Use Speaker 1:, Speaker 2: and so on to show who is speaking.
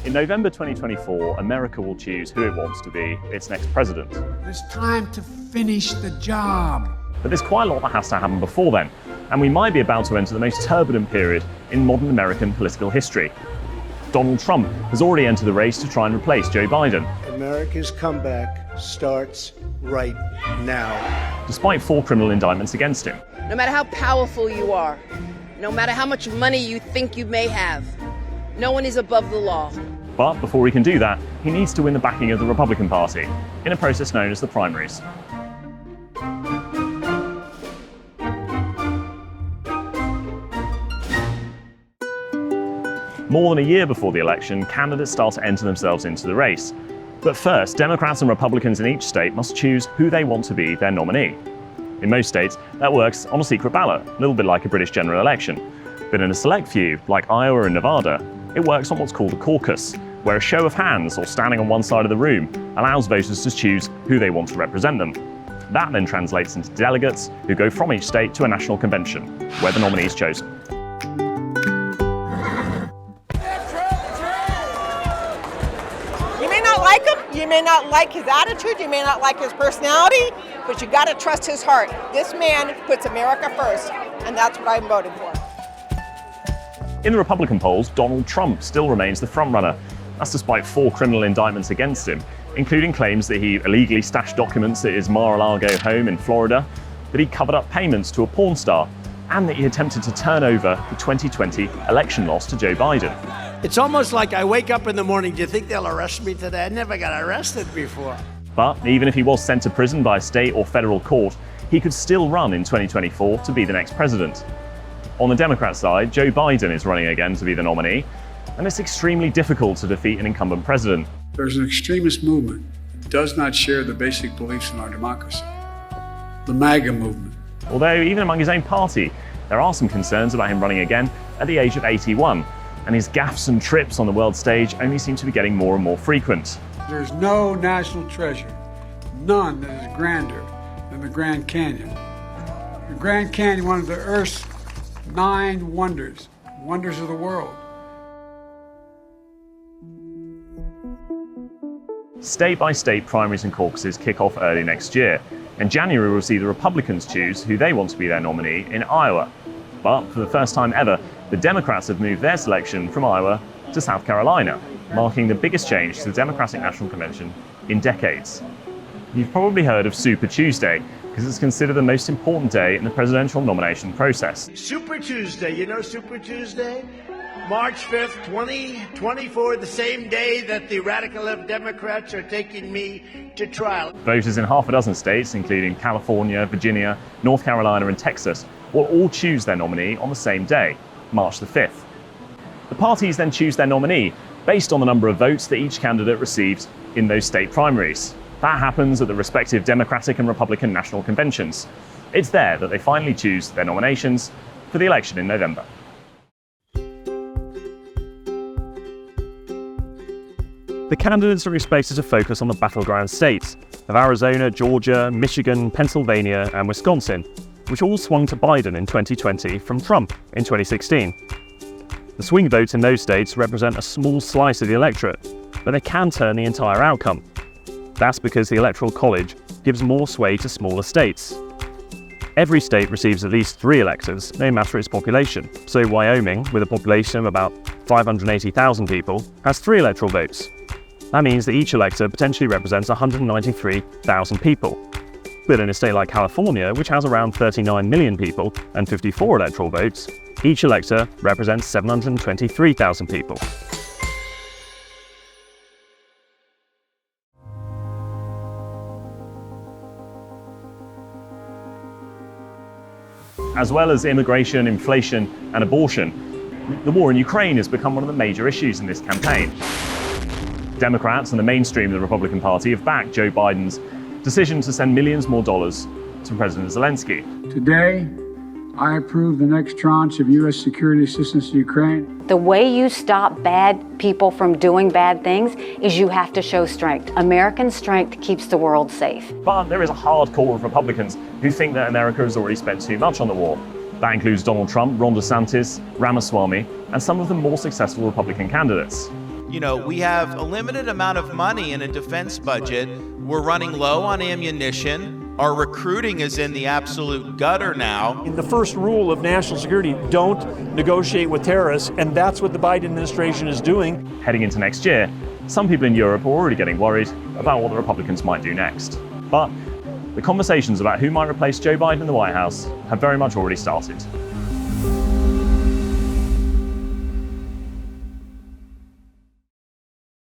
Speaker 1: In November 2024, America will choose who it wants to be its next president.
Speaker 2: It's time to finish the job.
Speaker 1: But there's quite a lot that has to happen before then, and we might be about to enter the most turbulent period in modern American political history. Donald Trump has already entered the race to try and replace Joe Biden.
Speaker 3: America's comeback starts right now.
Speaker 1: Despite 4 criminal indictments against him.
Speaker 4: No matter how powerful you are, no matter how much money you think you may have, no one is above the law.
Speaker 1: But before he can do that, he needs to win the backing of the Republican Party in a process known as the primaries. More than a year before the election, candidates start to enter themselves into the race. But first, Democrats and Republicans in each state must choose who they want to be their nominee. In most states, that works on a secret ballot, a little bit like a British general election. But in a select few, like Iowa and Nevada, it works on what's called a caucus, where a show of hands or standing on one side of the room allows voters to choose who they want to represent them. That then translates into delegates who go from each state to a national convention, where the nominee is chosen.
Speaker 5: You may not like him, you may not like his attitude, you may not like his personality, but you gotta trust his heart. This man puts America first, and that's what I'm voting for.
Speaker 1: In the Republican polls, Donald Trump still remains the frontrunner. That's despite 4 criminal indictments against him, including claims that he illegally stashed documents at his Mar-a-Lago home in Florida, that he covered up payments to a porn star, and that he attempted to turn over the 2020 election loss to Joe Biden.
Speaker 6: It's almost like I wake up in the morning, do you think they'll arrest me today? I never got arrested before.
Speaker 1: But even if he was sent to prison by a state or federal court, he could still run in 2024 to be the next president. On the Democrat side, Joe Biden is running again to be the nominee, and it's extremely difficult to defeat an incumbent president.
Speaker 2: There's an extremist movement that does not share the basic beliefs in our democracy. The MAGA movement.
Speaker 1: Although even among his own party, there are some concerns about him running again at the age of 81, and his gaffes and trips on the world stage only seem to be getting more and more frequent.
Speaker 2: There's no national treasure, none that is grander than the Grand Canyon. The Grand Canyon, one of the Earth's 9 wonders of the world.
Speaker 1: State-by-state primaries and caucuses kick off early next year, and January will see the Republicans choose who they want to be their nominee in Iowa. But for the first time ever, the Democrats have moved their selection from Iowa to South Carolina, marking the biggest change to the Democratic National Convention in decades. You've probably heard of Super Tuesday, because it's considered the most important day in the presidential nomination process.
Speaker 6: Super Tuesday, you know Super Tuesday? March 5th, 2024, the same day that the radical left Democrats are taking me to trial.
Speaker 1: Voters in half a dozen states, including California, Virginia, North Carolina and Texas, will all choose their nominee on the same day, March the 5th. The parties then choose their nominee based on the number of votes that each candidate receives in those state primaries. That happens at the respective Democratic and Republican national conventions. It's there that they finally choose their nominations for the election in November. The candidates are expected to focus on the Battleground States of Arizona, Georgia, Michigan, Pennsylvania, and Wisconsin, which all swung to Biden in 2020 from Trump in 2016. The swing votes in those states represent a small slice of the electorate, but they can turn the entire outcome. That's because the Electoral College gives more sway to smaller states. Every state receives at least 3 electors, no matter its population. So Wyoming, with a population of about 580,000 people, has 3 electoral votes. That means that each elector potentially represents 193,000 people. But in a state like California, which has around 39 million people and 54 electoral votes, each elector represents 723,000 people. As well as immigration, inflation, and abortion, the war in Ukraine has become one of the major issues in this campaign. Democrats and the mainstream of the Republican Party have backed Joe Biden's decision to send millions more dollars to President Zelensky.
Speaker 2: Today, I approve the next tranche of U.S. security assistance to Ukraine.
Speaker 7: The way you stop bad people from doing bad things is you have to show strength. American strength keeps the world safe.
Speaker 1: But there is a hard core of Republicans who think that America has already spent too much on the war. That includes Donald Trump, Ron DeSantis, Ramaswamy, and some of the more successful Republican candidates.
Speaker 8: we have a limited amount of money in a defense budget. We're running low on ammunition. Our recruiting is in the absolute gutter now.
Speaker 9: The first rule of national security, don't negotiate with terrorists, and that's what the Biden administration is doing.
Speaker 1: Heading into next year, some people in Europe are already getting worried about what the Republicans might do next. But the conversations about who might replace Joe Biden in the White House have very much already started.